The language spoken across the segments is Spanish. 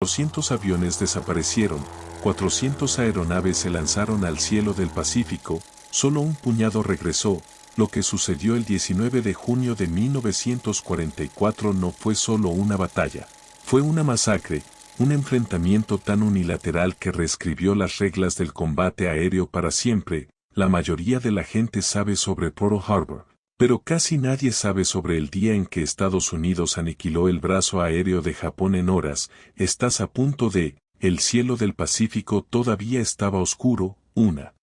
400 aviones desaparecieron, 400 aeronaves se lanzaron al cielo del Pacífico, solo un puñado regresó. Lo que sucedió el 19 de junio de 1944 no fue solo una batalla, fue una masacre, un enfrentamiento tan unilateral que reescribió las reglas del combate aéreo para siempre. La mayoría de la gente sabe sobre Pearl Harbor, pero casi nadie sabe sobre el día en que Estados Unidos aniquiló el brazo aéreo de Japón en horas. Estás a punto de, el cielo del Pacífico todavía estaba oscuro, una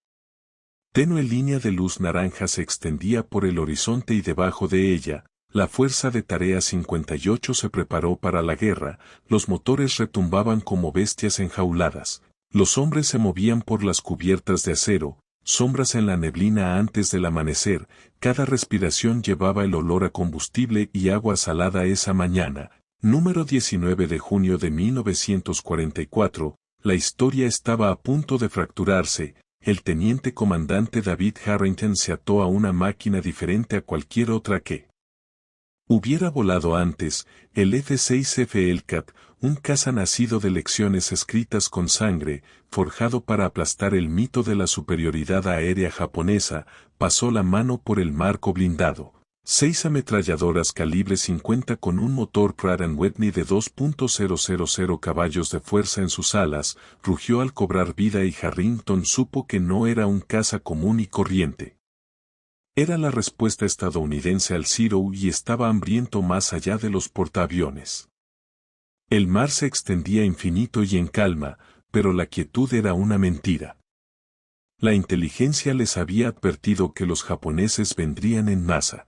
tenue línea de luz naranja se extendía por el horizonte y debajo de ella, la Fuerza de Tarea 58 se preparó para la guerra, los motores retumbaban como bestias enjauladas, los hombres se movían por las cubiertas de acero, sombras en la neblina antes del amanecer, cada respiración llevaba el olor a combustible y agua salada esa mañana. Número 19 de junio de 1944, la historia estaba a punto de fracturarse. El teniente comandante David Harrington se ató a una máquina diferente a cualquier otra que hubiera volado antes, el F-6F Hellcat, un caza nacido de lecciones escritas con sangre, forjado para aplastar el mito de la superioridad aérea japonesa, pasó la mano por el marco blindado. 6 ametralladoras calibre 50 con un motor Pratt & Whitney de 2.000 caballos de fuerza en sus alas, rugió al cobrar vida y Harrington supo que no era un caza común y corriente. Era la respuesta estadounidense al Zero y estaba hambriento más allá de los portaaviones. El mar se extendía infinito y en calma, pero la quietud era una mentira. La inteligencia les había advertido que los japoneses vendrían en masa.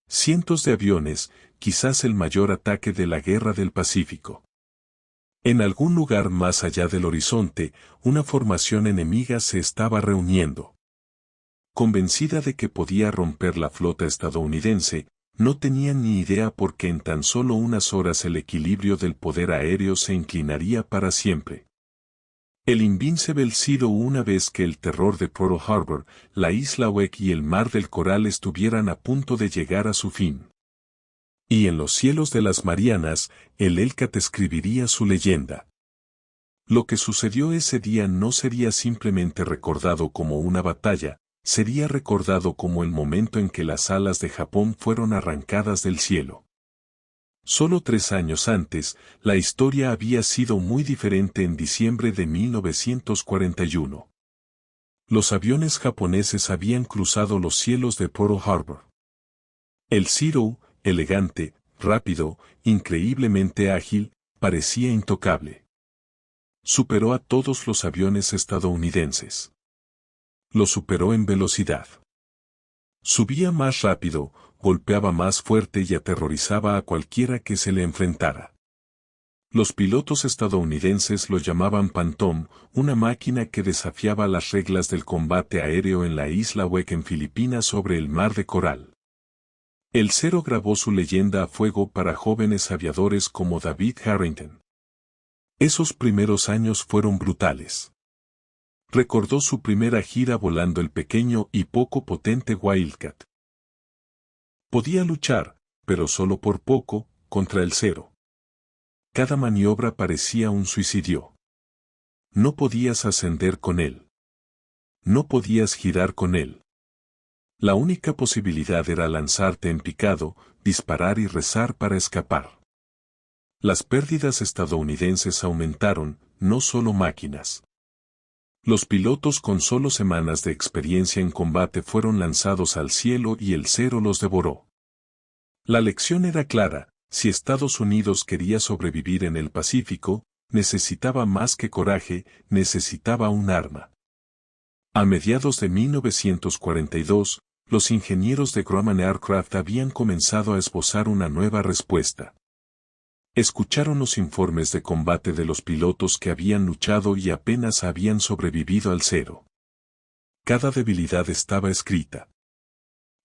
Cientos de aviones, quizás el mayor ataque de la Guerra del Pacífico. En algún lugar más allá del horizonte, una formación enemiga se estaba reuniendo. Convencida de que podía romper la flota estadounidense, no tenían ni idea porque en tan solo unas horas el equilibrio del poder aéreo se inclinaría para siempre. El Invincible Zero, una vez que el terror de Pearl Harbor, la isla Wake y el mar del Coral estuvieran a punto de llegar a su fin. Y en los cielos de las Marianas, el Hellcat escribiría su leyenda. Lo que sucedió ese día no sería simplemente recordado como una batalla, sería recordado como el momento en que las alas de Japón fueron arrancadas del cielo. Solo 3 años antes, la historia había sido muy diferente en diciembre de 1941. Los aviones japoneses habían cruzado los cielos de Pearl Harbor. El Zero, elegante, rápido, increíblemente ágil, parecía intocable. Superó a todos los aviones estadounidenses. Lo superó en velocidad. Subía más rápido, golpeaba más fuerte y aterrorizaba a cualquiera que se le enfrentara. Los pilotos estadounidenses lo llamaban Phantom, una máquina que desafiaba las reglas del combate aéreo en la isla Wake en Filipinas sobre el mar de Coral. El Zero grabó su leyenda a fuego para jóvenes aviadores como David Harrington. Esos primeros años fueron brutales. Recordó su primera gira volando el pequeño y poco potente Wildcat. Podía luchar, pero solo por poco, contra el Zero. Cada maniobra parecía un suicidio. No podías ascender con él. No podías girar con él. La única posibilidad era lanzarte en picado, disparar y rezar para escapar. Las pérdidas estadounidenses aumentaron, no solo máquinas. Los pilotos con solo semanas de experiencia en combate fueron lanzados al cielo y el Zero los devoró. La lección era clara: si Estados Unidos quería sobrevivir en el Pacífico, necesitaba más que coraje, necesitaba un arma. A mediados de 1942, los ingenieros de Grumman Aircraft habían comenzado a esbozar una nueva respuesta. Escucharon los informes de combate de los pilotos que habían luchado y apenas habían sobrevivido al Zero. Cada debilidad estaba escrita.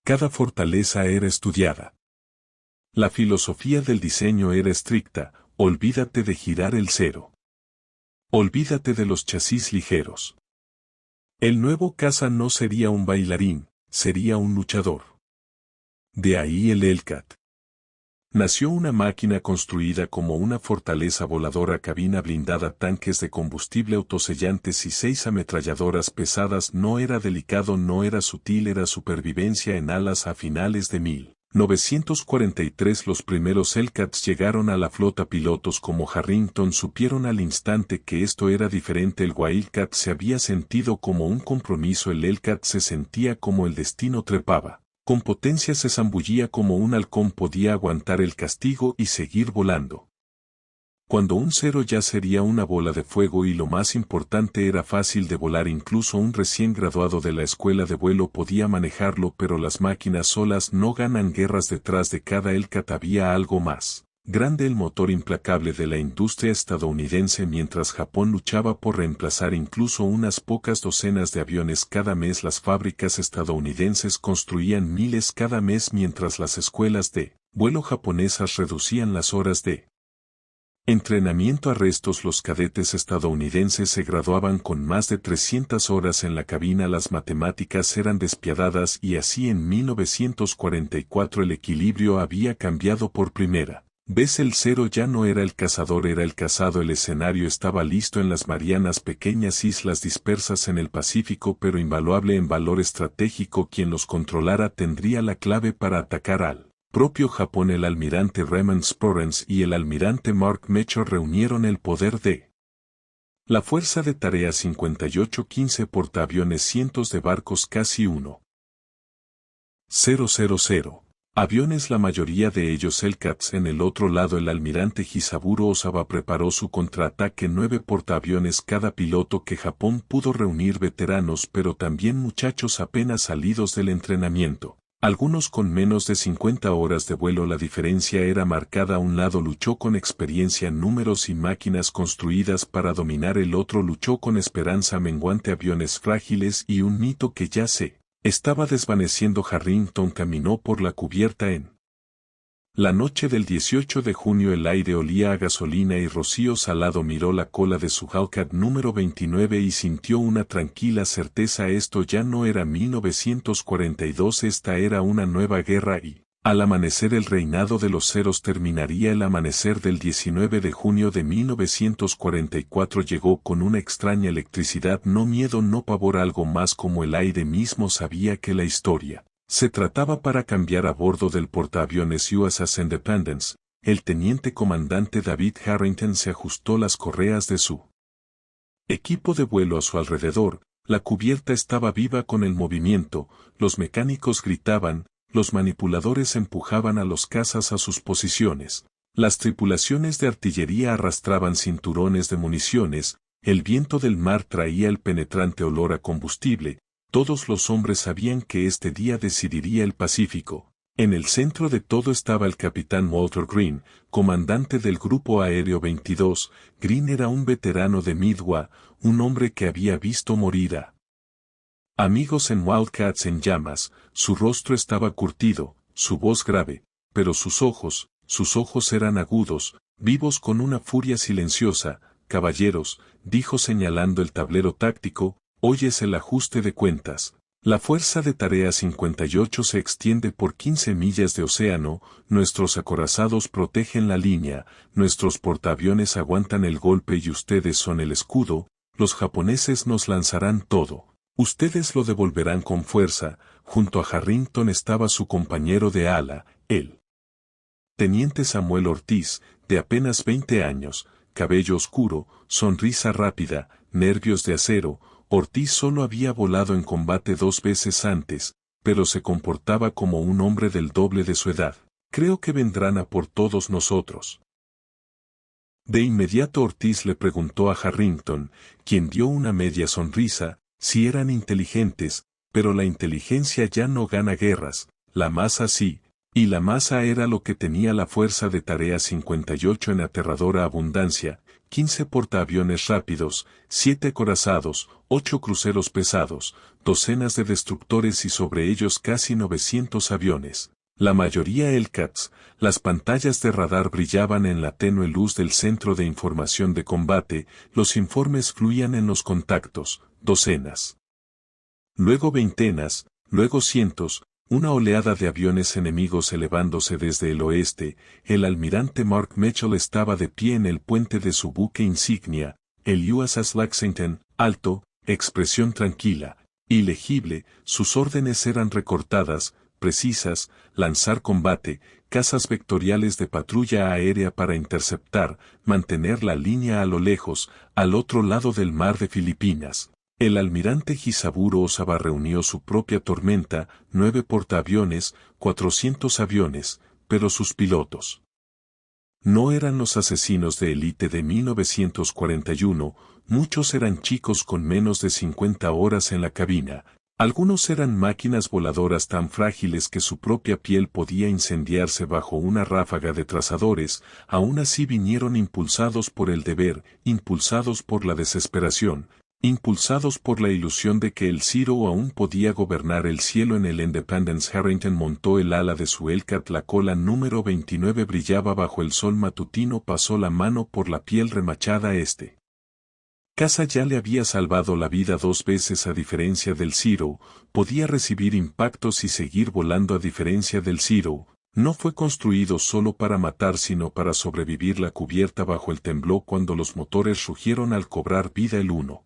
Cada fortaleza era estudiada. La filosofía del diseño era estricta: olvídate de girar el Zero. Olvídate de los chasis ligeros. El nuevo caza no sería un bailarín, sería un luchador. De ahí el Hellcat. Nació una máquina construida como una fortaleza voladora, cabina blindada, tanques de combustible autosellantes y 6 ametralladoras pesadas. No era delicado, no era sutil, era supervivencia en alas. A finales de 1943 los primeros Hellcats llegaron a la flota. Pilotos como Harrington supieron al instante que esto era diferente. El Wildcat se había sentido como un compromiso, el Hellcat se sentía como el destino. Trepaba con potencia, se zambullía como un halcón, podía aguantar el castigo y seguir volando. Cuando un cero ya sería una bola de fuego, y lo más importante, era fácil de volar. Incluso un recién graduado de la escuela de vuelo podía manejarlo, pero las máquinas solas no ganan guerras. Detrás de cada Hellcat había algo más grande, el motor implacable de la industria estadounidense. Mientras Japón luchaba por reemplazar incluso unas pocas docenas de aviones cada mes, las fábricas estadounidenses construían miles cada mes, mientras las escuelas de vuelo japonesas reducían las horas de entrenamiento a restos. Los cadetes estadounidenses se graduaban con más de 300 horas en la cabina. Las matemáticas eran despiadadas, y así en 1944 el equilibrio había cambiado por primera vez. El cero ya no era el cazador, era el cazado. El escenario estaba listo en las Marianas, pequeñas islas dispersas en el Pacífico, pero invaluable en valor estratégico. Quien los controlara tendría la clave para atacar al propio Japón. El almirante Raymond Sporrens y el almirante Mark Mecher reunieron el poder de la Fuerza de Tarea 58, 15 portaaviones, cientos de barcos, casi 1,000 aviones, la mayoría de ellos Hellcats. En el otro lado, el almirante Hisaburo Osawa preparó su contraataque, 9 portaaviones cada piloto. Que Japón pudo reunir veteranos, pero también muchachos apenas salidos del entrenamiento, algunos con menos de 50 horas de vuelo. La diferencia era marcada. Un lado luchó con experiencia, números y máquinas construidas para dominar. El otro luchó con esperanza menguante, aviones frágiles y un mito que ya se estaba desvaneciendo. Harrington caminó por la cubierta en la noche del 18 de junio. El aire olía a gasolina y rocío salado. Miró la cola de su Hellcat número 29 y sintió una tranquila certeza. Esto ya no era 1942, esta era una nueva guerra, y al amanecer el reinado de los ceros terminaría. El amanecer del 19 de junio de 1944 llegó con una extraña electricidad, no miedo, no pavor, algo más como el aire mismo sabía que la historia se trataba para cambiar. A bordo del portaaviones USS Independence, el teniente comandante David Harrington se ajustó las correas de su equipo de vuelo a su alrededor. La cubierta estaba viva con el movimiento, los mecánicos gritaban, los manipuladores empujaban a los cazas a sus posiciones, las tripulaciones de artillería arrastraban cinturones de municiones, el viento del mar traía el penetrante olor a combustible. Todos los hombres sabían que este día decidiría el Pacífico. En el centro de todo estaba el capitán Walter Green, comandante del Grupo Aéreo 22. Green era un veterano de Midway, un hombre que había visto morir a amigos en Wildcats en llamas. Su rostro estaba curtido, su voz grave, pero sus ojos eran agudos, vivos, con una furia silenciosa. Caballeros, dijo señalando el tablero táctico, hoy es el ajuste de cuentas. La Fuerza de Tarea 58 se extiende por 15 millas de océano, nuestros acorazados protegen la línea, nuestros portaaviones aguantan el golpe y ustedes son el escudo. Los japoneses nos lanzarán todo. Ustedes lo devolverán con fuerza. Junto a Harrington estaba su compañero de ala, el teniente Samuel Ortiz, de apenas 20 años, cabello oscuro, sonrisa rápida, nervios de acero. Ortiz solo había volado en combate 2 veces antes, pero se comportaba como un hombre del doble de su edad. Creo que vendrán a por todos nosotros. De inmediato Ortiz le preguntó a Harrington, quien dio una media sonrisa, si eran inteligentes, pero la inteligencia ya no gana guerras, la masa sí, y la masa era lo que tenía la Fuerza de Tarea 58 en aterradora abundancia. 15 portaaviones rápidos, 7 acorazados, 8 cruceros pesados, docenas de destructores y sobre ellos casi 900 aviones. La mayoría Hellcats. Las pantallas de radar brillaban en la tenue luz del centro de información de combate, los informes fluían en los contactos, docenas. Luego veintenas, luego cientos, Una oleada de aviones enemigos elevándose desde el oeste, el almirante Mark Mitchell estaba de pie en el puente de su buque insignia, el USS Lexington, alto, expresión tranquila, ilegible, sus órdenes eran recortadas, precisas, lanzar combate, cazas vectoriales de patrulla aérea para interceptar, mantener la línea a lo lejos, al otro lado del mar de Filipinas. El almirante Hisaburo Ozawa reunió su propia tormenta, 9 portaaviones, 400 aviones, pero sus pilotos no eran los asesinos de élite de 1941, muchos eran chicos con menos de 50 horas en la cabina, algunos eran máquinas voladoras tan frágiles que su propia piel podía incendiarse bajo una ráfaga de trazadores, aún así vinieron impulsados por el deber, impulsados por la desesperación, impulsados por la ilusión de que el Zero aún podía gobernar el cielo. En el Independence Harrington montó el ala de su Hellcat, la cola número 29 brillaba bajo el sol matutino, pasó la mano por la piel remachada. Caza ya le había salvado la vida 2 veces a diferencia del Zero, podía recibir impactos y seguir volando a diferencia del Zero. No fue construido solo para matar sino para sobrevivir. La cubierta bajo el tembló cuando los motores rugieron al cobrar vida. El 1.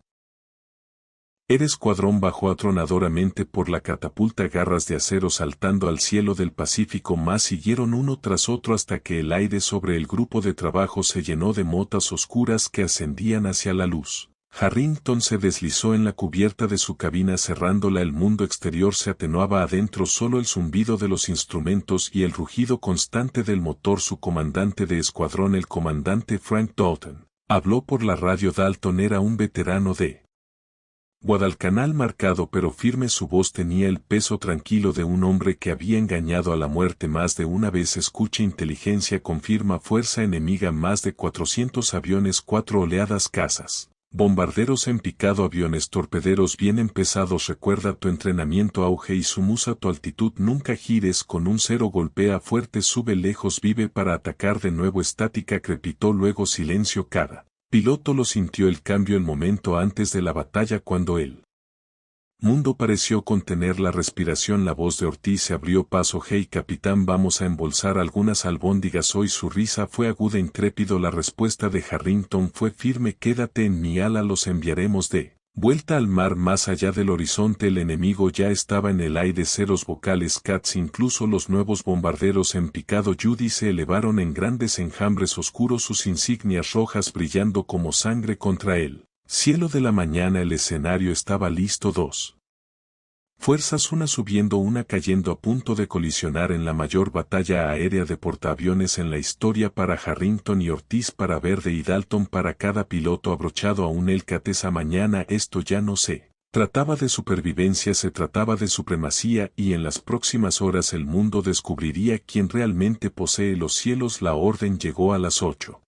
El escuadrón bajó atronadoramente por la catapulta, garras de acero saltando al cielo del Pacífico. Más siguieron uno tras otro hasta que el aire sobre el grupo de trabajo se llenó de motas oscuras que ascendían hacia la luz. Harrington se deslizó en la cubierta de su cabina cerrándola. El mundo exterior se atenuaba adentro, solo el zumbido de los instrumentos y el rugido constante del motor. Su comandante de escuadrón, el comandante Frank Dalton, habló por la radio. Dalton era un veterano de Guadalcanal, marcado pero firme. Su voz tenía el peso tranquilo de un hombre que había engañado a la muerte más de una vez. Escucha, inteligencia confirma fuerza enemiga, más de 400 aviones, 4 oleadas, cazas, bombarderos en picado, aviones torpederos bien pesados. Recuerda tu entrenamiento, auge y sumusa tu altitud, nunca gires con un 0, golpea fuerte, sube lejos, vive para atacar de nuevo. Estática, crepitó, luego silencio. Cada piloto lo sintió el cambio el momento antes de la batalla, cuando el mundo pareció contener la respiración. La voz de Ortiz se abrió paso. Hey capitán, vamos a embolsar algunas albóndigas hoy. Su risa fue aguda, intrépido. La respuesta de Harrington fue firme. Quédate en mi ala, los enviaremos de vuelta al mar más allá del horizonte. El enemigo ya estaba en el aire. Ceros vocales, cats, incluso los nuevos bombarderos en picado Judy se elevaron en grandes enjambres oscuros, sus insignias rojas brillando como sangre contra el cielo de la mañana. El escenario estaba listo. 2 fuerzas, una subiendo, una cayendo, a punto de colisionar en la mayor batalla aérea de portaaviones en la historia. Para Harrington y Ortiz, para Verde y Dalton, para cada piloto abrochado a un Hellcat esa mañana, esto ya no se trataba de supervivencia, se trataba de supremacía, y en las próximas horas el mundo descubriría quién realmente posee los cielos. La orden llegó a las 8:30,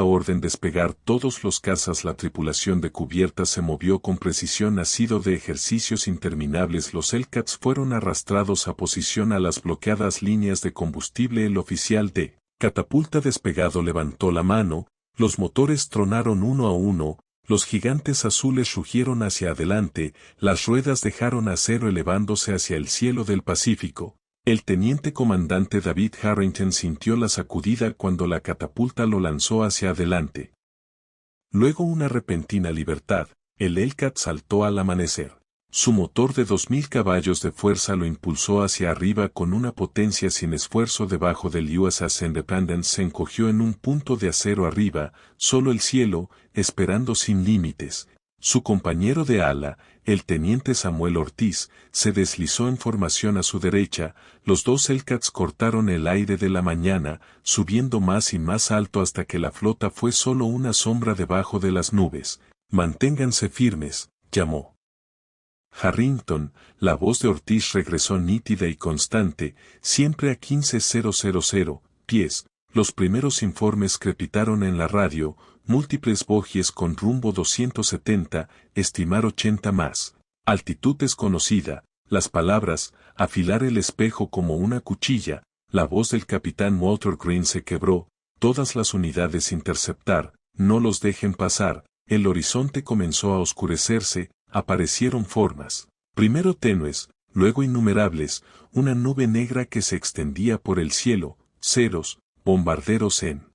orden despegar todos los cazas. La tripulación de cubierta se movió con precisión, nacido de ejercicios interminables. Los Hellcats fueron arrastrados a posición a las bloqueadas líneas de combustible. El oficial de catapulta despegado levantó la mano, los motores tronaron uno a uno, los gigantes azules rugieron hacia adelante, las ruedas dejaron acero elevándose hacia el cielo del Pacífico. El teniente comandante David Harrington sintió la sacudida cuando la catapulta lo lanzó hacia adelante. Luego una repentina libertad, el Hellcat saltó al amanecer. Su motor de 2000 caballos de fuerza lo impulsó hacia arriba con una potencia sin esfuerzo. Debajo del USS Independence se encogió en un punto de acero arriba, solo el cielo, esperando sin límites. Su compañero de ala, el teniente Samuel Ortiz, se deslizó en formación a su derecha. Los 2 Hellcats cortaron el aire de la mañana, subiendo más y más alto hasta que la flota fue solo una sombra debajo de las nubes. Manténganse firmes, llamó Harrington. La voz de Ortiz regresó nítida y constante, siempre a 15,000 pies. Los primeros informes crepitaron en la radio, múltiples bogies con rumbo 270, estimar 80 más. Altitud desconocida, las palabras, afilar el espejo como una cuchilla. La voz del capitán Walter Green se quebró, todas las unidades interceptar, no los dejen pasar. El horizonte comenzó a oscurecerse, aparecieron formas, primero tenues, luego innumerables, una nube negra que se extendía por el cielo, ceros, bombarderos en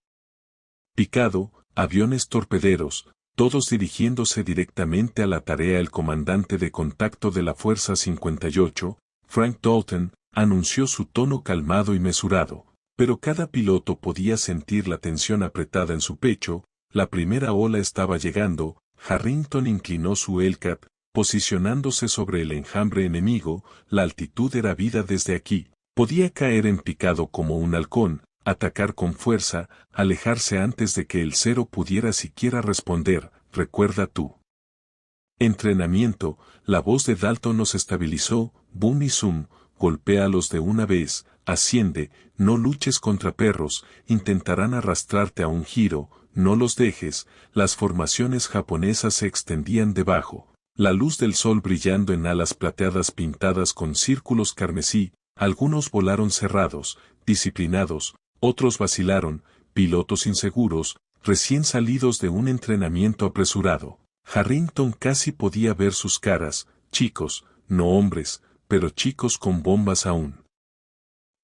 picado, aviones torpederos, todos dirigiéndose directamente a la tarea. El comandante de contacto de la Fuerza 58, Frank Dalton, anunció su tono calmado y mesurado, pero cada piloto podía sentir la tensión apretada en su pecho. La primera ola estaba llegando. Harrington inclinó su Hellcat, posicionándose sobre el enjambre enemigo. La altitud era vida desde aquí. Podía caer en picado como un halcón, atacar con fuerza, alejarse antes de que el cero pudiera siquiera responder. Recuerda tú. Entrenamiento. La voz de Dalton nos estabilizó. Boom y zoom. Golpéalos de una vez. Asciende. No luches contra perros. Intentarán arrastrarte a un giro. No los dejes. Las formaciones japonesas se extendían debajo. La luz del sol brillando en alas plateadas pintadas con círculos carmesí. Algunos volaron cerrados, disciplinados. Otros vacilaron, pilotos inseguros, recién salidos de un entrenamiento apresurado. Harrington casi podía ver sus caras, chicos, no hombres, pero chicos con bombas aún.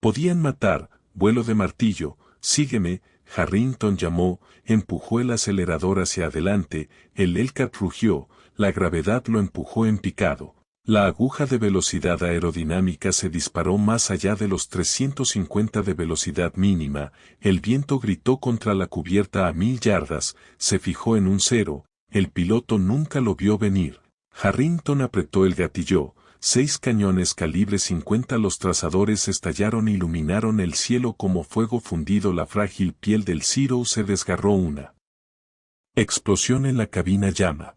Podían matar. Vuelo de martillo. Sígueme. Harrington llamó, empujó el acelerador hacia adelante. El Hellcat rugió, la gravedad lo empujó en picado. La aguja de velocidad aerodinámica se disparó más allá de los 350 de velocidad mínima. El viento gritó contra la cubierta a 1000 yardas, se fijó en un cero. El piloto nunca lo vio venir. Harrington apretó el gatillo. 6 cañones calibre 50. Los trazadores estallaron e iluminaron el cielo como fuego fundido. La frágil piel del Zero se desgarró. Una explosión en la cabina. Llama.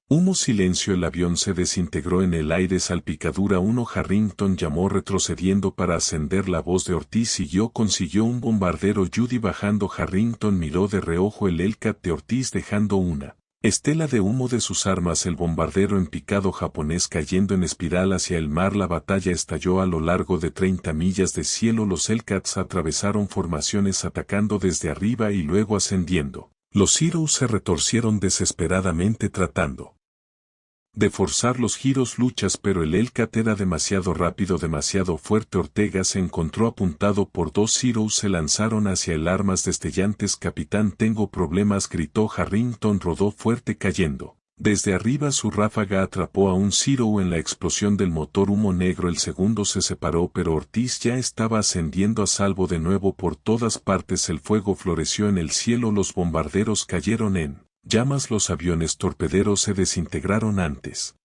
Humo. Silencio. El avión se desintegró en el aire. Salpicadura 1. Harrington llamó retrocediendo para ascender. La voz de Ortiz consiguió un bombardero Judy bajando. Harrington miró de reojo el Hellcat de Ortiz dejando una estela de humo de sus armas. El bombardero en picado japonés cayendo en espiral hacia el mar. La batalla estalló a lo largo de 30 millas de cielo. Los Hellcats atravesaron formaciones atacando desde arriba y luego ascendiendo. Los Zeros se retorcieron desesperadamente tratando de forzar los giros luchas, pero el Hellcat era demasiado rápido, demasiado fuerte. Ortega se encontró apuntado por 2 Zeros. Se lanzaron hacia el armas destellantes. Capitán, tengo problemas, gritó Harrington. Rodó fuerte cayendo. Desde arriba su ráfaga atrapó a un Zero en la explosión del motor. Humo negro. El segundo se separó, pero Ortiz ya estaba ascendiendo a salvo de nuevo. Por todas partes el fuego floreció en el cielo. Los bombarderos cayeron en llamas. Los aviones torpederos se desintegraron antes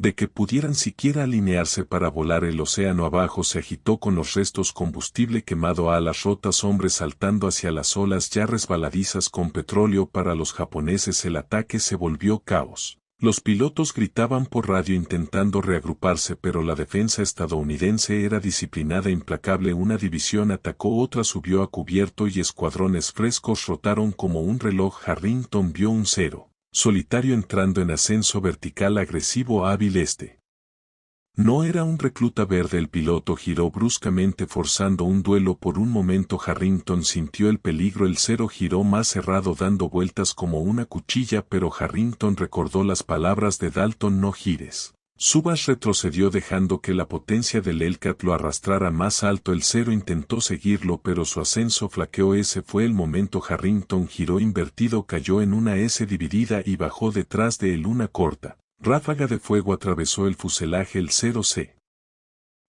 de que pudieran siquiera alinearse para volar. El océano abajo se agitó con los restos combustible quemado, alas rotas, hombres saltando hacia las olas ya resbaladizas con petróleo. Para los japoneses el ataque se volvió caos. Los pilotos gritaban por radio intentando reagruparse, pero la defensa estadounidense era disciplinada e implacable. Una división atacó, otra subió a cubierto y escuadrones frescos rotaron como un reloj. Harrington vio un cero solitario entrando en ascenso vertical agresivo hábil. No era un recluta verde. El piloto giró bruscamente forzando un duelo. Por un momento Harrington sintió el peligro. El cero giró más cerrado dando vueltas como una cuchilla, pero Harrington recordó las palabras de Dalton: no gires. Subas retrocedió dejando que la potencia del Hellcat lo arrastrara más alto. El cero intentó seguirlo, pero su ascenso flaqueó. Ese fue el momento. Harrington giró invertido, cayó en una S dividida y bajó detrás de él. Una corta ráfaga de fuego atravesó el fuselaje. El cero se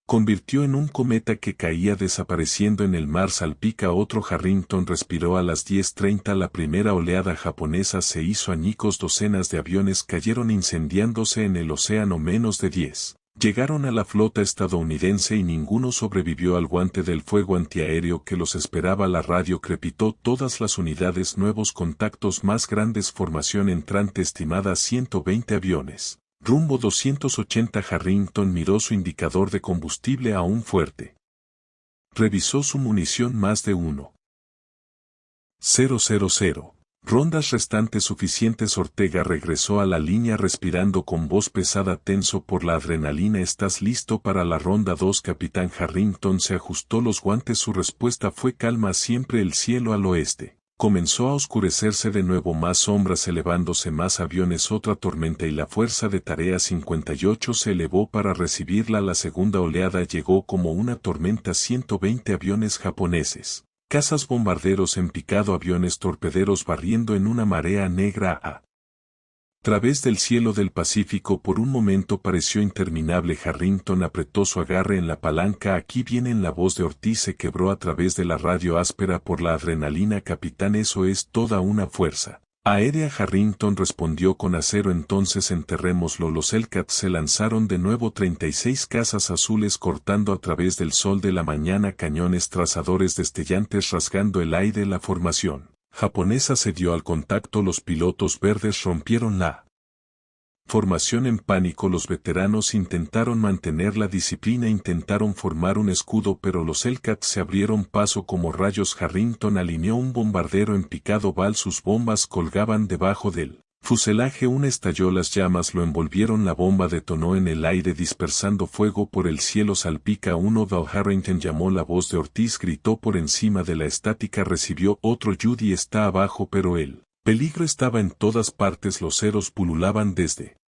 convirtió en un cometa que caía desapareciendo en el mar. Salpica otro. Harrington respiró. A las 10:30 la primera oleada japonesa se hizo añicos. Docenas de aviones cayeron incendiándose en el océano. Menos de 10 llegaron a la flota estadounidense y ninguno sobrevivió al guante del fuego antiaéreo que los esperaba. La radio crepitó. Todas las unidades, nuevos contactos más grandes, formación entrante estimada 120 aviones. Rumbo 280. Harrington miró su indicador de combustible aún fuerte. Revisó su munición. Más de 1,000 rondas restantes suficientes. Ortega regresó a la línea respirando con voz pesada, tenso por la adrenalina. ¿Estás listo para la ronda 2, capitán? Harrington se ajustó los guantes. Su respuesta fue calma. Siempre. El cielo al oeste Comenzó a oscurecerse de nuevo, más sombras elevándose, más aviones, otra tormenta, y la fuerza de Tarea 58 se elevó para recibirla. La segunda oleada llegó como una tormenta, 120 aviones japoneses, cazas bombarderos en picado, aviones torpederos barriendo en una marea negra a través del cielo del Pacífico. Por un momento pareció interminable. Harrington apretó su agarre en la palanca. Aquí vienen. La voz de Ortiz se quebró a través de la radio, áspera por la adrenalina. Capitán, eso es toda una fuerza aérea. Harrington respondió con acero. Entonces enterrémoslo. Los Hellcats se lanzaron de nuevo, 36 cazas azules cortando a través del sol de la mañana, cañones trazadores destellantes rasgando el aire. La formación japonesa se dio al contacto. Los pilotos verdes rompieron la formación en pánico. Los veteranos intentaron mantener la disciplina, intentaron formar un escudo, pero los Hellcats se abrieron paso como rayos. Harrington alineó un bombardero en picado bal. Sus bombas colgaban debajo del fuselaje. Una estalló, las llamas lo envolvieron. La bomba detonó en el aire dispersando fuego por el cielo. Salpica uno. Val Harrington llamó. La voz de Ortiz gritó por encima de la estática. Recibió otro. Judy está abajo, pero el peligro estaba en todas partes. Los ceros pululaban desde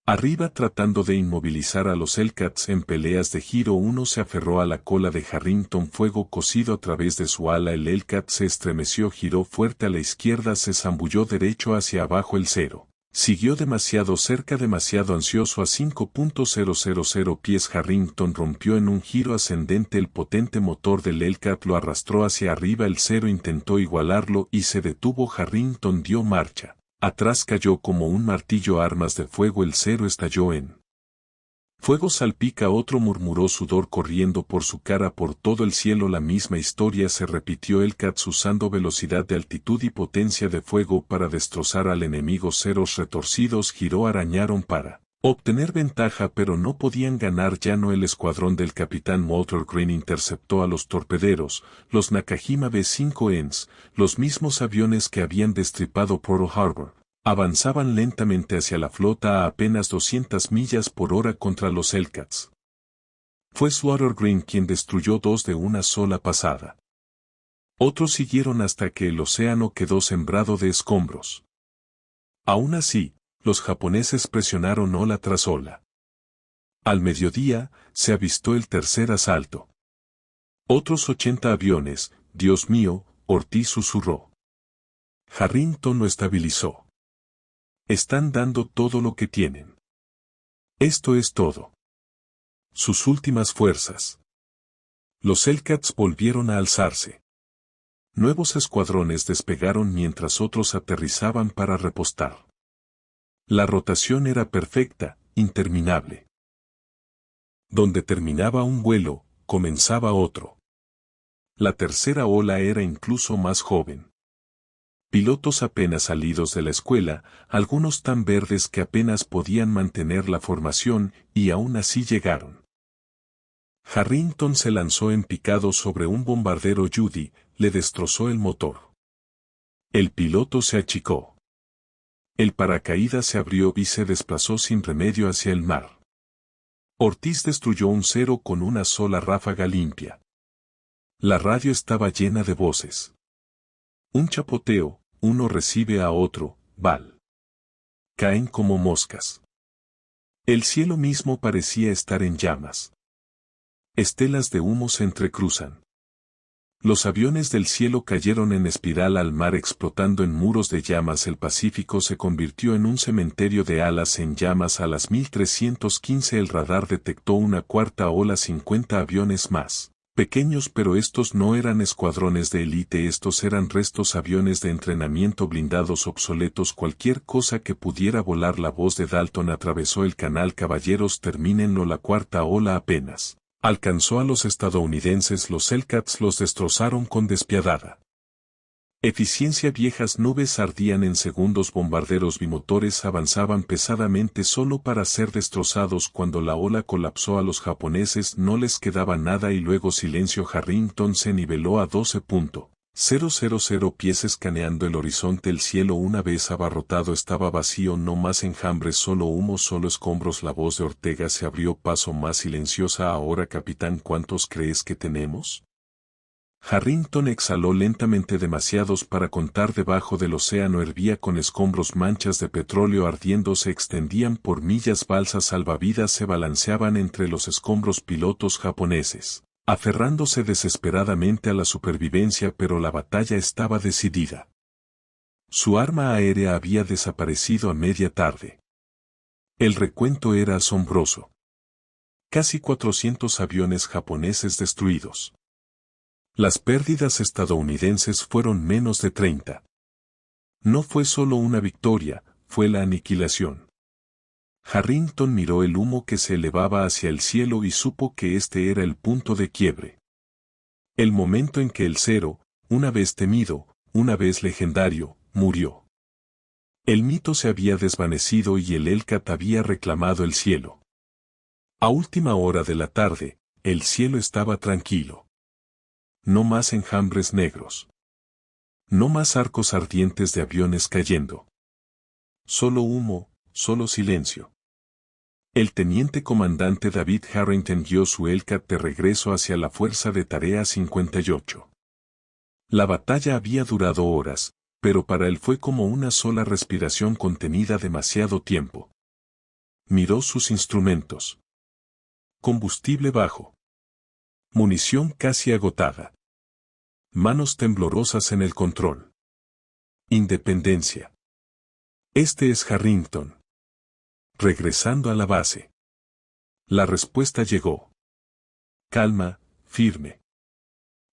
arriba tratando de inmovilizar a los Hellcats en peleas de giro. Uno se aferró a la cola de Harrington, fuego cocido a través de su ala. El Hellcat se estremeció, giró fuerte a la izquierda, se zambulló derecho hacia abajo. El cero siguió demasiado cerca, demasiado ansioso, a 5.000 pies. Harrington rompió en un giro ascendente. El potente motor del Hellcat lo arrastró hacia arriba. El cero intentó igualarlo y se detuvo. Harrington dio marcha atrás, cayó como un martillo. Armas de fuego. El cero estalló en fuego. Salpica otro, murmuró, sudor corriendo por su cara, por todo el cielo. La misma historia se repitió. Hellcats usando velocidad de altitud y potencia de fuego para destrozar al enemigo. Ceros retorcidos giró, arañaron para obtener ventaja, pero no podían ganar. Ya no. El escuadrón del capitán Walter Green interceptó a los torpederos, los Nakajima B-5 los mismos aviones que habían destripado Pearl Harbor. Avanzaban lentamente hacia la flota a apenas 200 millas por hora contra los Hellcats. Fue Walter Green quien destruyó 2 de una sola pasada. Otros siguieron hasta que el océano quedó sembrado de escombros. Aún así, los japoneses presionaron ola tras ola. Al mediodía, se avistó el tercer asalto. Otros 80 aviones. Dios mío, Ortiz susurró. Harrington lo estabilizó. Están dando todo lo que tienen. Esto es todo. Sus últimas fuerzas. Los Hellcats volvieron a alzarse. Nuevos escuadrones despegaron mientras otros aterrizaban para repostar. La rotación era perfecta, interminable. Donde terminaba un vuelo, comenzaba otro. La tercera ola era incluso más joven. Pilotos apenas salidos de la escuela, algunos tan verdes que apenas podían mantener la formación, y aún así llegaron. Harrington se lanzó en picado sobre un bombardero. Judy le destrozó el motor. El piloto se achicó. El paracaídas se abrió y se desplazó sin remedio hacia el mar. Ortiz destruyó un cero con una sola ráfaga limpia. La radio estaba llena de voces. Un chapoteo, uno recibe a otro, Val. Caen como moscas. El cielo mismo parecía estar en llamas. Estelas de humo se entrecruzan. Los aviones del cielo cayeron en espiral al mar, explotando en muros de llamas. El Pacífico se convirtió en un cementerio de alas en llamas. A las 1315 el radar detectó una cuarta ola, 50 aviones más. Pequeños, pero estos no eran escuadrones de élite, estos eran restos, aviones de entrenamiento blindados obsoletos, cualquier cosa que pudiera volar. La voz de Dalton atravesó el canal. Caballeros, termínenlo. La cuarta ola apenas alcanzó a los estadounidenses. Los Hellcats los destrozaron con despiadada eficiencia. Viejas nubes ardían en segundos. Bombarderos bimotores avanzaban pesadamente solo para ser destrozados. Cuando la ola colapsó a los japoneses no les quedaba nada y luego silencio. Harrington se niveló a 12.000 pies, escaneando el horizonte. El cielo, una vez abarrotado, estaba vacío, no más enjambres, solo humo, solo escombros. La voz de Ortega se abrió paso, más silenciosa ahora. Capitán, ¿cuántos crees que tenemos? Harrington exhaló lentamente demasiados para contar. Debajo del océano hervía con escombros, manchas de petróleo ardiendo se extendían por millas, balsas salvavidas se balanceaban entre los escombros. Pilotos japoneses, aferrándose desesperadamente a la supervivencia, pero la batalla estaba decidida. Su arma aérea había desaparecido a media tarde. El recuento era asombroso. Casi 400 aviones japoneses destruidos. Las pérdidas estadounidenses fueron menos de 30. No fue solo una victoria, fue la aniquilación. Harrington miró el humo que se elevaba hacia el cielo y supo que este era el punto de quiebre. El momento en que el Zero, una vez temido, una vez legendario, murió. El mito se había desvanecido y el Hellcat había reclamado el cielo. A última hora de la tarde, el cielo estaba tranquilo. No más enjambres negros. No más arcos ardientes de aviones cayendo. Solo humo, solo silencio. El teniente comandante David Harrington guió su Hellcat de regreso hacia la Fuerza de Tarea 58. La batalla había durado horas, pero para él fue como una sola respiración contenida demasiado tiempo. Miró sus instrumentos. Combustible bajo. Munición casi agotada. Manos temblorosas en el control. Independencia. Este es Harrington. Regresando a la base. La respuesta llegó. Calma, firme.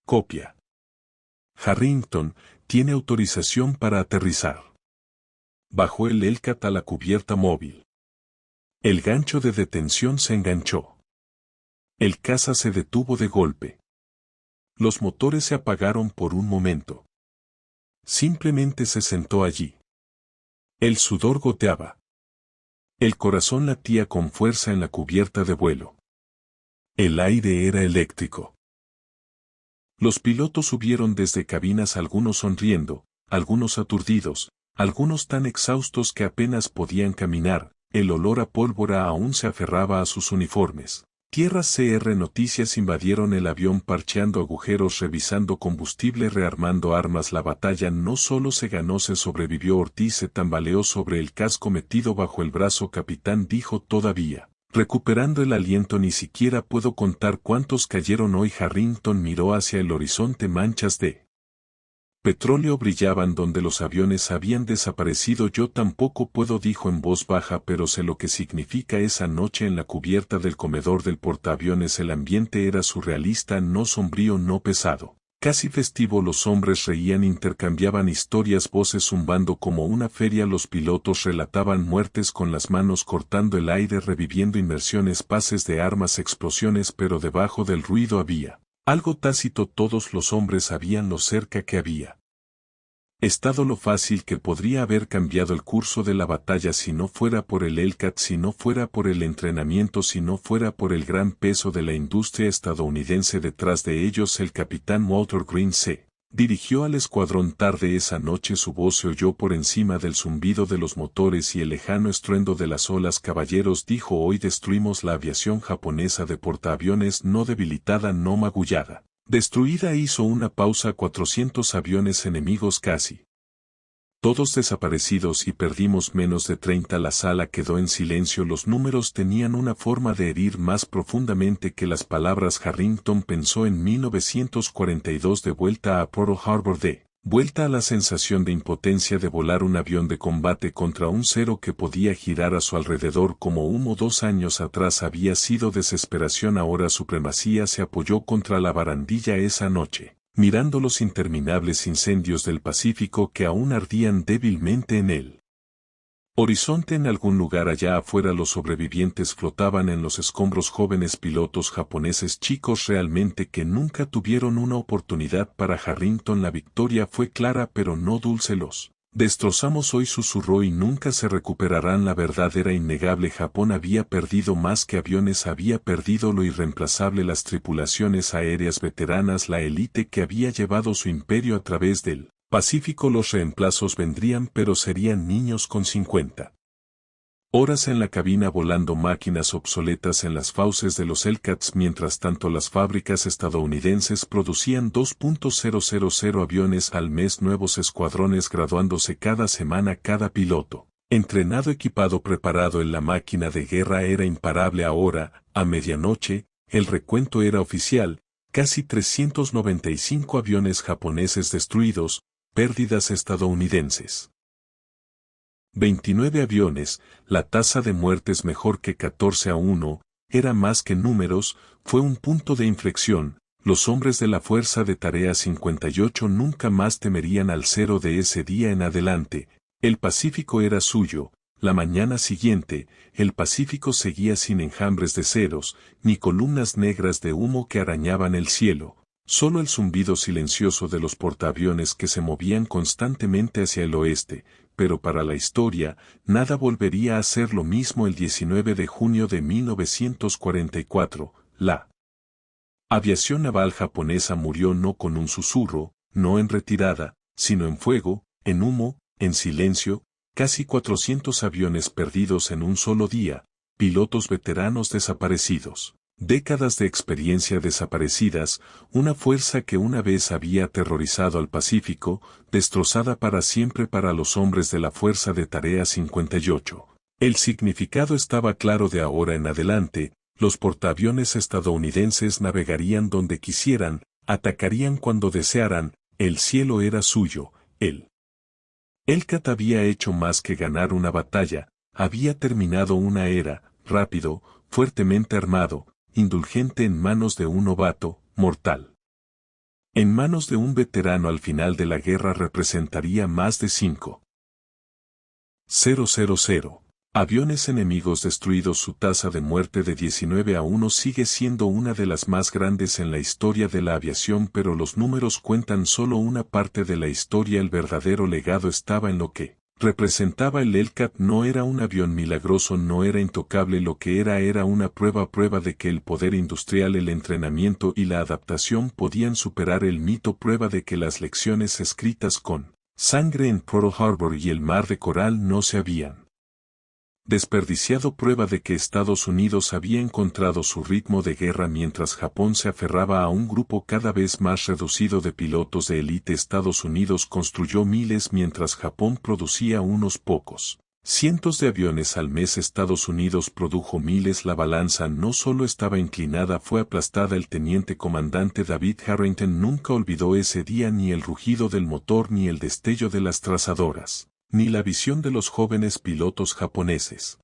Copia. Harrington tiene autorización para aterrizar. Bajó el Hellcat a la cubierta móvil. El gancho de detención se enganchó. El caza se detuvo de golpe. Los motores se apagaron por un momento. Simplemente se sentó allí. El sudor goteaba. El corazón latía con fuerza en la cubierta de vuelo. El aire era eléctrico. Los pilotos subieron desde cabinas, algunos sonriendo, algunos aturdidos, algunos tan exhaustos que apenas podían caminar. El olor a pólvora aún se aferraba a sus uniformes. Tierras CR Noticias invadieron el avión parcheando agujeros, revisando combustible, rearmando armas. La batalla no solo se ganó, se sobrevivió. Ortiz se tambaleó sobre el casco metido bajo el brazo. Capitán, dijo todavía, recuperando el aliento, ni siquiera puedo contar cuántos cayeron hoy. Harrington miró hacia el horizonte. Manchas de petróleo brillaban donde los aviones habían desaparecido. Yo tampoco puedo, dijo en voz baja, pero sé lo que significa. Esa noche en la cubierta del comedor del portaaviones el ambiente era surrealista, no sombrío, no pesado. Casi festivo. Los hombres reían, intercambiaban historias, voces zumbando como una feria. Los pilotos relataban muertes con las manos cortando el aire, reviviendo inmersiones, pases de armas, explosiones, pero debajo del ruido había algo tácito. Todos los hombres sabían lo cerca que había estado, lo fácil que podría haber cambiado el curso de la batalla si no fuera por el Hellcat, si no fuera por el entrenamiento, si no fuera por el gran peso de la industria estadounidense detrás de ellos. El capitán Walter Green se dirigió al escuadrón. Tarde esa noche su voz se oyó por encima del zumbido de los motores y el lejano estruendo de las olas. Caballeros, dijo, hoy destruimos la aviación japonesa de portaaviones, no debilitada, no magullada. Destruida. Hizo una pausa. 400 aviones enemigos, casi todos desaparecidos, y perdimos menos de 30. La sala quedó en silencio. Los números tenían una forma de herir más profundamente que las palabras. Harrington pensó en 1942, de vuelta a Pearl Harbor, de vuelta a la sensación de impotencia de volar un avión de combate contra un Zero que podía girar a su alrededor como humo. 2 años atrás había sido desesperación, ahora supremacía. Se apoyó contra la barandilla esa noche, mirando los interminables incendios del Pacífico que aún ardían débilmente en él. Horizonte. En algún lugar allá afuera los sobrevivientes flotaban en los escombros, jóvenes pilotos japoneses, chicos realmente que nunca tuvieron una oportunidad. Para Harrington la victoria fue clara pero no dulce. Los destrozamos hoy, susurró, y nunca se recuperarán. La verdad era innegable. Japón había perdido más que aviones, había perdido lo irreemplazable, las tripulaciones aéreas veteranas, la élite que había llevado su imperio a través del Pacífico. Los reemplazos vendrían, pero serían niños con 50 Horas en la cabina volando máquinas obsoletas en las fauces de los Hellcats, mientras tanto las fábricas estadounidenses producían 2.000 aviones al mes, nuevos escuadrones graduándose cada semana, cada piloto entrenado, equipado, preparado en la máquina de guerra era imparable. Ahora, a medianoche, el recuento era oficial, casi 395 aviones japoneses destruidos, pérdidas estadounidenses. 29 aviones, la tasa de muertes mejor que 14-1, era más que números, fue un punto de inflexión. Los hombres de la Fuerza de Tarea 58 nunca más temerían al cero de ese día en adelante. El Pacífico era suyo. La mañana siguiente, el Pacífico seguía sin enjambres de ceros, ni columnas negras de humo que arañaban el cielo, solo el zumbido silencioso de los portaaviones que se movían constantemente hacia el oeste. Pero para la historia, nada volvería a ser lo mismo el 19 de junio de 1944, la aviación naval japonesa murió no con un susurro, no en retirada, sino en fuego, en humo, en silencio, casi 400 aviones perdidos en un solo día, pilotos veteranos desaparecidos. Décadas de experiencia desaparecidas, una fuerza que una vez había aterrorizado al Pacífico, destrozada para siempre para los hombres de la Fuerza de Tarea 58. El significado estaba claro: de ahora en adelante, los portaaviones estadounidenses navegarían donde quisieran, atacarían cuando desearan, el cielo era suyo. El Hellcat había hecho más que ganar una batalla, había terminado una era, rápido, fuertemente armado, indulgente en manos de un novato, mortal. En manos de un veterano al final de la guerra representaría más de 5.000 aviones enemigos destruidos. Su tasa de muerte de 19-1 sigue siendo una de las más grandes en la historia de la aviación, pero los números cuentan solo una parte de la historia. El verdadero legado estaba en lo que representaba el Hellcat. No era un avión milagroso, no era intocable, lo que era una prueba de que el poder industrial, el entrenamiento y la adaptación podían superar el mito, prueba de que las lecciones escritas con sangre en Pearl Harbor y el Mar de Coral no se habían desperdiciado, prueba de que Estados Unidos había encontrado su ritmo de guerra mientras Japón se aferraba a un grupo cada vez más reducido de pilotos de élite. Estados Unidos construyó miles mientras Japón producía unos pocos cientos de aviones al mes. Estados Unidos produjo miles. La balanza no solo estaba inclinada, fue aplastada. El teniente comandante David Harrington nunca olvidó ese día, ni el rugido del motor, ni el destello de las trazadoras, ni la visión de los jóvenes pilotos japoneses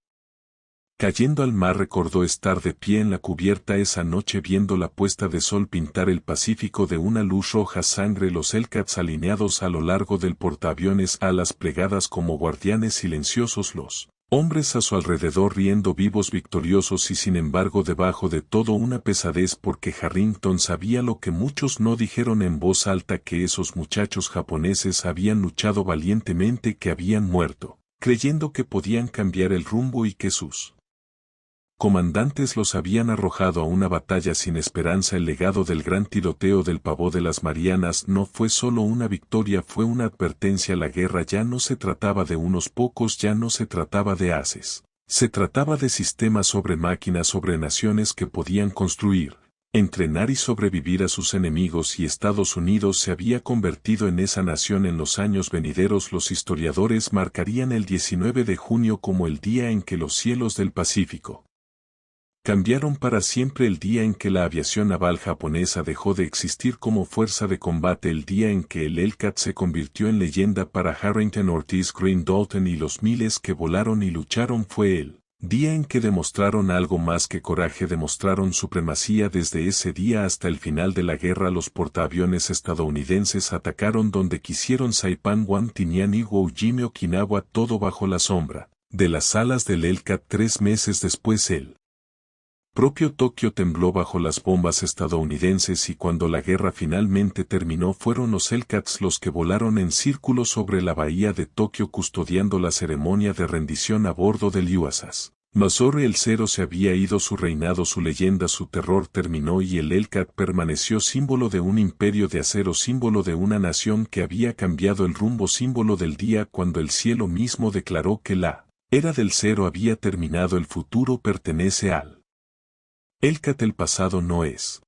cayendo al mar. Recordó estar de pie en la cubierta esa noche viendo la puesta de sol pintar el Pacífico de una luz roja sangre, los Hellcats alineados a lo largo del portaaviones, alas plegadas como guardianes silenciosos, los hombres a su alrededor riendo vivos, victoriosos, y sin embargo debajo de todo una pesadez, porque Harrington sabía lo que muchos no dijeron en voz alta, que esos muchachos japoneses habían luchado valientemente, que habían muerto creyendo que podían cambiar el rumbo y que sus comandantes los habían arrojado a una batalla sin esperanza. El legado del gran tiroteo del Pavó de las Marianas no fue solo una victoria, fue una advertencia. La guerra ya no se trataba de unos pocos, ya no se trataba de haces. Se trataba de sistemas sobre máquinas, sobre naciones que podían construir, entrenar y sobrevivir a sus enemigos, y Estados Unidos se había convertido en esa nación. En los años venideros los historiadores marcarían el 19 de junio como el día en que los cielos del Pacífico cambiaron para siempre, el día en que la aviación naval japonesa dejó de existir como fuerza de combate, el día en que el Hellcat se convirtió en leyenda para Harrington, Ortiz, Green, Dalton y los miles que volaron y lucharon. Fue el día en que demostraron algo más que coraje, demostraron supremacía. Desde ese día hasta el final de la guerra los portaaviones estadounidenses atacaron donde quisieron: Saipan, Guam, Tinian, Iwo Jima, Okinawa, todo bajo la sombra de las alas del Hellcat. 3 meses después el propio Tokio tembló bajo las bombas estadounidenses, y cuando la guerra finalmente terminó fueron los Hellcats los que volaron en círculo sobre la bahía de Tokio custodiando la ceremonia de rendición a bordo del USS Missouri. El cero se había ido, su reinado, su leyenda, su terror terminó, y el Hellcat permaneció símbolo de un imperio de acero, símbolo de una nación que había cambiado el rumbo, símbolo del día cuando el cielo mismo declaró que la Era del cero, había terminado, el futuro pertenece al Hellcat, el pasado no es.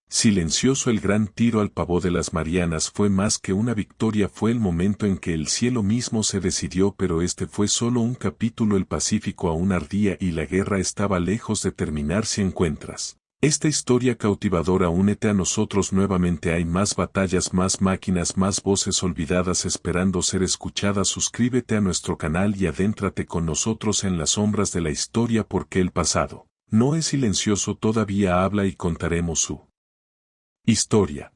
Silencioso, el gran tiro al pavo de las Marianas fue más que una victoria, fue el momento en que el cielo mismo se decidió, pero este fue solo un capítulo. El Pacífico aún ardía y la guerra estaba lejos de terminar. Si encuentras esta historia cautivadora, únete a nosotros nuevamente. Hay más batallas, más máquinas, más voces olvidadas esperando ser escuchadas. Suscríbete a nuestro canal y adéntrate con nosotros en las sombras de la historia, porque el pasado no es silencioso, todavía habla y contaremos su historia.